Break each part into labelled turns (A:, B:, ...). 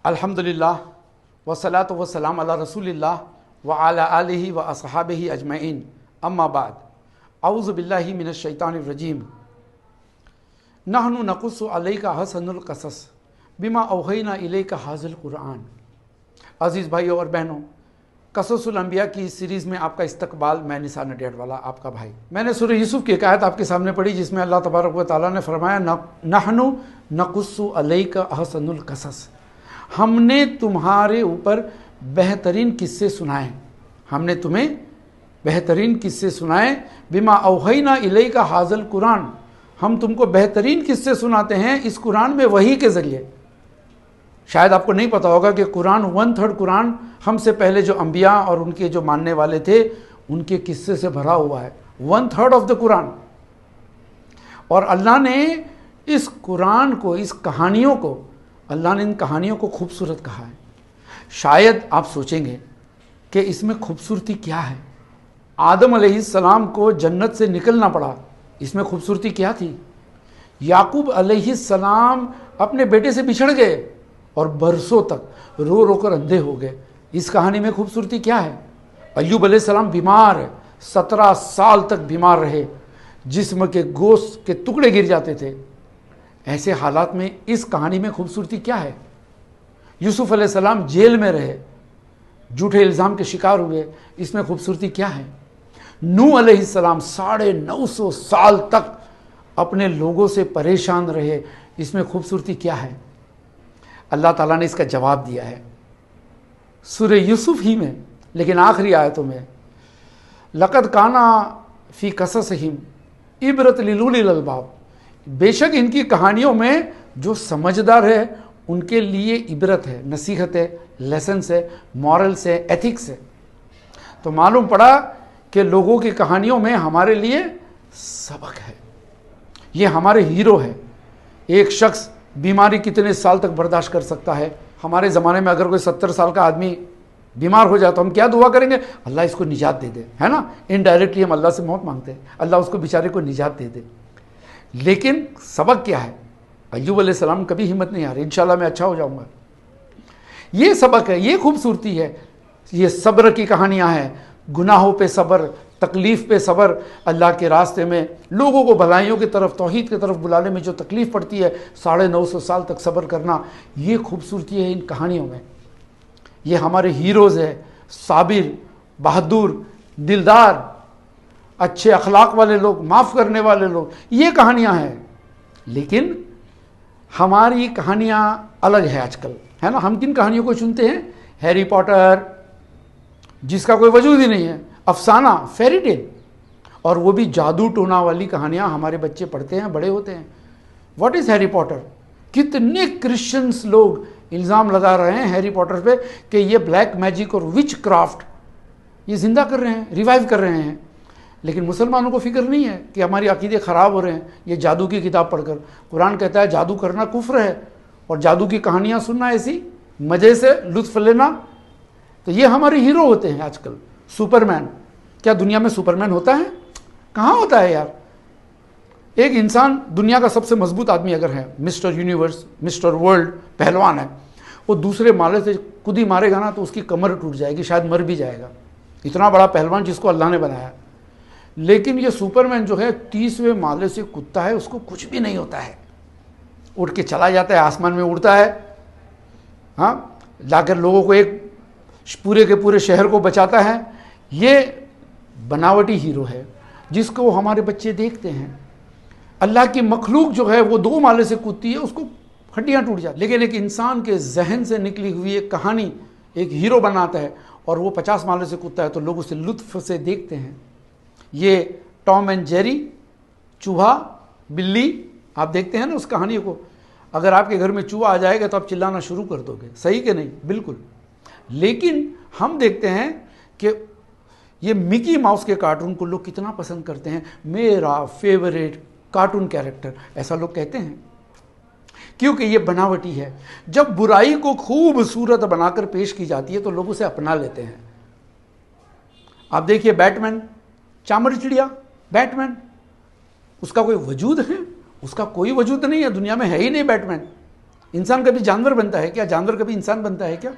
A: الحمدللہ والصلاۃ والسلام علی رسول اللہ وعلی آلہ و اصحابہ اجمعین، اما بعد، اعوذ باللہ من الشیطان الرجیم۔ نحن نقص علیک احسن القصص بما اوحینا الیک ھذا القرآن۔ عزیز بھائیوں اور بہنوں، قصص الانبیاء کی اس سیریز میں آپ کا استقبال۔ میں نثار نڈیاڈ والا آپ کا بھائی۔ میں نے سورہ یوسف کی ایک آیت آپ کے سامنے پڑھی جس میں اللہ تبارک و تعالیٰ نے فرمایا نحن نقص علیک احسن القصص، ہم نے تمہارے اوپر بہترین قصے سنائے، ہم نے تمہیں بہترین قصے سنائے۔ بما اوحینا الیک ھذا القرآن، ہم تم کو بہترین قصے سناتے ہیں اس قرآن میں وحی کے ذریعے۔ شاید آپ کو نہیں پتا ہوگا کہ قرآن 1/3 قرآن ہم سے پہلے جو انبیاء اور ان کے جو ماننے والے تھے ان کے قصے سے بھرا ہوا ہے، 1/3 آف دا قرآن۔ اور اللہ نے اس قرآن کو، اس کہانیوں کو، اللہ نے ان کہانیوں کو خوبصورت کہا ہے۔ شاید آپ سوچیں گے کہ اس میں خوبصورتی کیا ہے؟ آدم علیہ السلام کو جنت سے نکلنا پڑا، اس میں خوبصورتی کیا تھی؟ یعقوب علیہ السلام اپنے بیٹے سے بچھڑ گئے اور برسوں تک رو رو کر اندھے ہو گئے، اس کہانی میں خوبصورتی کیا ہے؟ ایوب علیہ السلام بیمار 17 سال تک بیمار رہے، جسم کے گوشت کے ٹکڑے گر جاتے تھے۔ ایسے حالات میں اس کہانی میں خوبصورتی کیا ہے؟ یوسف علیہ السلام جیل میں رہے، جھوٹے الزام کے شکار ہوئے، اس میں خوبصورتی کیا ہے؟ نوح علیہ السلام 950 سال تک اپنے لوگوں سے پریشان رہے، اس میں خوبصورتی کیا ہے؟ اللہ تعالیٰ نے اس کا جواب دیا ہے سورہ یوسف ہی میں، لیکن آخری آیتوں میں۔ لقد کان فی قصصہم عبرۃ لأولی الالباب، بے شک ان کی کہانیوں میں جو سمجھدار ہے ان کے لیے عبرت ہے، نصیحت ہے، لیسنس ہے، مورلس ہے، ایتھکس ہے۔ تو معلوم پڑا کہ لوگوں کی کہانیوں میں ہمارے لیے سبق ہے، یہ ہمارے ہیرو ہے۔ ایک شخص بیماری کتنے سال تک برداشت کر سکتا ہے؟ ہمارے زمانے میں اگر کوئی 70 سال کا آدمی بیمار ہو جائے تو ہم کیا دعا کریں گے؟ اللہ اس کو نجات دے دے، ہے نا؟ انڈائریکٹلی ہم اللہ سے موت مانگتے ہیں، اللہ اس کو بیچارے کو نجات دے دے۔ لیکن سبق کیا ہے؟ ایوب علیہ السلام کبھی ہمت نہیں ہاری، انشاءاللہ میں اچھا ہو جاؤں گا۔ یہ سبق ہے، یہ خوبصورتی ہے، یہ صبر کی کہانیاں ہیں، گناہوں پہ صبر، تکلیف پہ صبر، اللہ کے راستے میں لوگوں کو بھلائیوں کی طرف، توحید کی طرف بلانے میں جو تکلیف پڑتی ہے، 950 سال تک صبر کرنا، یہ خوبصورتی ہے ان کہانیوں میں۔ یہ ہمارے ہیروز ہیں، صابر، بہادر، دلدار، اچھے اخلاق والے لوگ، معاف کرنے والے لوگ، یہ کہانیاں ہیں۔ لیکن ہماری کہانیاں الگ ہے آج کل، ہے نا؟ ہم کن کہانیوں کو چنتے ہیں؟ ہیری پاٹر، جس کا کوئی وجود ہی نہیں ہے، افسانہ، فیری ٹیل، اور وہ بھی جادو ٹونا والی کہانیاں ہمارے بچے پڑھتے ہیں، بڑے ہوتے ہیں۔ What is Harry Potter? کتنے کرسچنس لوگ الزام لگا رہے ہیں ہیری پاٹر پہ کہ یہ بلیک میجک اور وچ کرافٹ یہ زندہ کر رہے ہیں، ریوائیو کر رہے ہیں۔ لیکن مسلمانوں کو فکر نہیں ہے کہ ہماری عقیدے خراب ہو رہے ہیں یہ جادو کی کتاب پڑھ کر۔ قرآن کہتا ہے جادو کرنا کفر ہے، اور جادو کی کہانیاں سننا، ایسی مزے سے لطف لینا۔ تو یہ ہمارے ہیرو ہوتے ہیں آج کل۔ سپرمین، کیا دنیا میں سپرمین ہوتا ہے؟ کہاں ہوتا ہے یار؟ ایک انسان دنیا کا سب سے مضبوط آدمی اگر ہے، مسٹر یونیورس، مسٹر ورلڈ پہلوان ہے، وہ دوسرے مالے سے خود ہی مارے گا نا تو اس کی کمر ٹوٹ جائے گی، شاید مر بھی جائے گا، اتنا بڑا پہلوان جس کو اللہ نے بنایا۔ لیکن یہ سپرمین جو ہے 30ویں مالے سے کودتا ہے، اس کو کچھ بھی نہیں ہوتا ہے، اڑ کے چلا جاتا ہے، آسمان میں اڑتا ہے، ہاں، جا کر لوگوں کو ایک پورے کے پورے شہر کو بچاتا ہے۔ یہ بناوٹی ہیرو ہے جس کو ہمارے بچے دیکھتے ہیں۔ اللہ کی مخلوق جو ہے وہ 2 مالے سے کودتی ہے، اس کو ہڈیاں ٹوٹ جاتی، لیکن ایک انسان کے ذہن سے نکلی ہوئی ایک کہانی ایک ہیرو بناتا ہے اور وہ 50 مالے سے کودتا ہے تو لوگ اسے لطف سے دیکھتے ہیں۔ یہ ٹام اینڈ جیری، چوہا بلی، آپ دیکھتے ہیں نا اس کہانی کو۔ اگر آپ کے گھر میں چوہا آ جائے گا تو آپ چلانا شروع کر دو گے، صحیح کہ نہیں؟ بالکل۔ لیکن ہم دیکھتے ہیں کہ یہ مکی ماؤس کے کارٹون کو لوگ کتنا پسند کرتے ہیں، میرا فیوریٹ کارٹون کیریکٹر، ایسا لوگ کہتے ہیں کیونکہ یہ بناوٹی ہے۔ جب برائی کو خوبصورت بنا کر پیش کی جاتی ہے تو لوگ اسے اپنا لیتے ہیں۔ آپ دیکھیے بیٹ مین، چامر چڑیا، بیٹ مین، اس کا کوئی وجود ہے؟ اس کا کوئی وجود نہیں ہے، دنیا میں ہے ہی نہیں بیٹ مین۔ انسان کبھی جانور بنتا ہے کیا؟ جانور کبھی انسان بنتا ہے کیا؟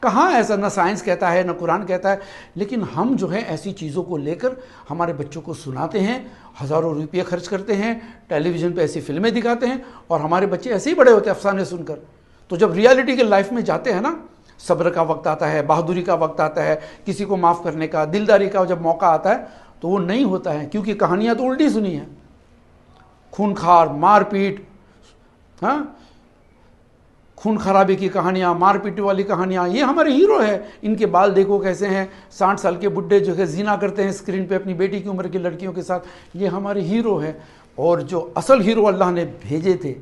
A: کہاں ایسا؟ نہ سائنس کہتا ہے نہ قرآن کہتا ہے. لیکن ہم جو ہے ایسی چیزوں کو لے کر ہمارے بچوں کو سناتے ہیں، ہزاروں روپے خرچ کرتے ہیں، ٹیلی ویژن پہ ایسی فلمیں دکھاتے ہیں، اور ہمارے بچے ایسے ہی بڑے ہوتے ہیں افسانے سن کر. تو جب ریالٹی کے لائف میں جاتے ہیں نا، صبر کا وقت آتا ہے، بہادری کا وقت آتا ہے، کسی کو معاف کرنے کا، دلداری کا جب موقع آتا ہے تو وہ نہیں ہوتا ہے، کیونکہ کہانیاں تو الٹی سنی ہیں. خون خار، مار پیٹ، ہاں، خون خرابی کی کہانیاں، مار پیٹ والی کہانیاں. یہ ہمارے ہیرو ہے. ان کے بال دیکھو کیسے ہیں، 60 سال کے بڈھے جو ہے زنا کرتے ہیں اسکرین پہ اپنی بیٹی کی عمر کی لڑکیوں کے ساتھ. یہ ہمارے ہیرو ہے. اور جو اصل ہیرو اللہ نے بھیجے تھے،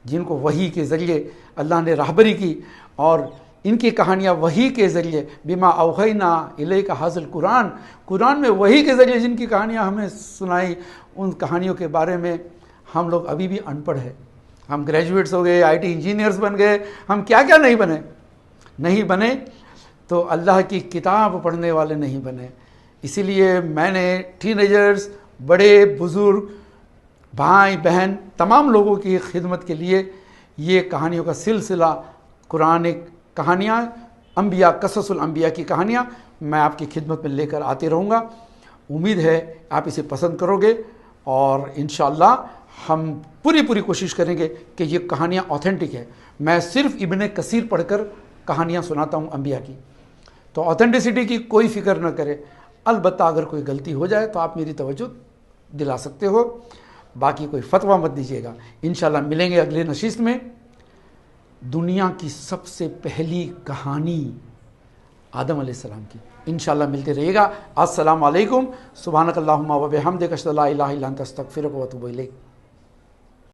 A: جن کو وحی کے ذریعے اللہ نے راہبری کی، اور ان کی کہانیاں وحی کے ذریعے، بما اوحینا الیک ھذا القرآن، قرآن میں وحی کے ذریعے جن کی کہانیاں ہمیں سنائی، ان کہانیوں کے بارے میں ہم لوگ ابھی بھی ان پڑھ ہیں. ہم گریجویٹس ہو گئے، آئی ٹی انجینئرز بن گئے، ہم کیا کیا نہیں بنے تو اللہ کی کتاب پڑھنے والے نہیں بنے. اسی لیے میں نے ٹین ایجرز، بڑے بزرگ، بھائی بہن، تمام لوگوں کی خدمت کے لیے یہ کہانیوں کا سلسلہ، قرآن کہانیاں، انبیاء، قصص الانبیاء کی کہانیاں میں آپ کی خدمت میں لے کر آتے رہوں گا. امید ہے آپ اسے پسند کرو گے، اور انشاءاللہ ہم پوری کوشش کریں گے کہ یہ کہانیاں آتھینٹک ہے. میں صرف ابن کثیر پڑھ کر کہانیاں سناتا ہوں انبیاء کی، تو آتھینٹسٹی کی کوئی فکر نہ کرے. البتہ اگر کوئی غلطی ہو جائے تو آپ میری توجہ دلا سکتے ہو، باقی کوئی فتویٰ مت دیجیے گا. انشاءاللہ ملیں گے اگلے نشست میں. دنیا کی سب سے پہلی کہانی آدم علیہ السلام کی. انشاءاللہ ملتے رہیے گا. السلام علیکم. سبحانک اللہم و بحمدک، اشہد ان لا الہ الا انت، استغفرک و اتوب الیک.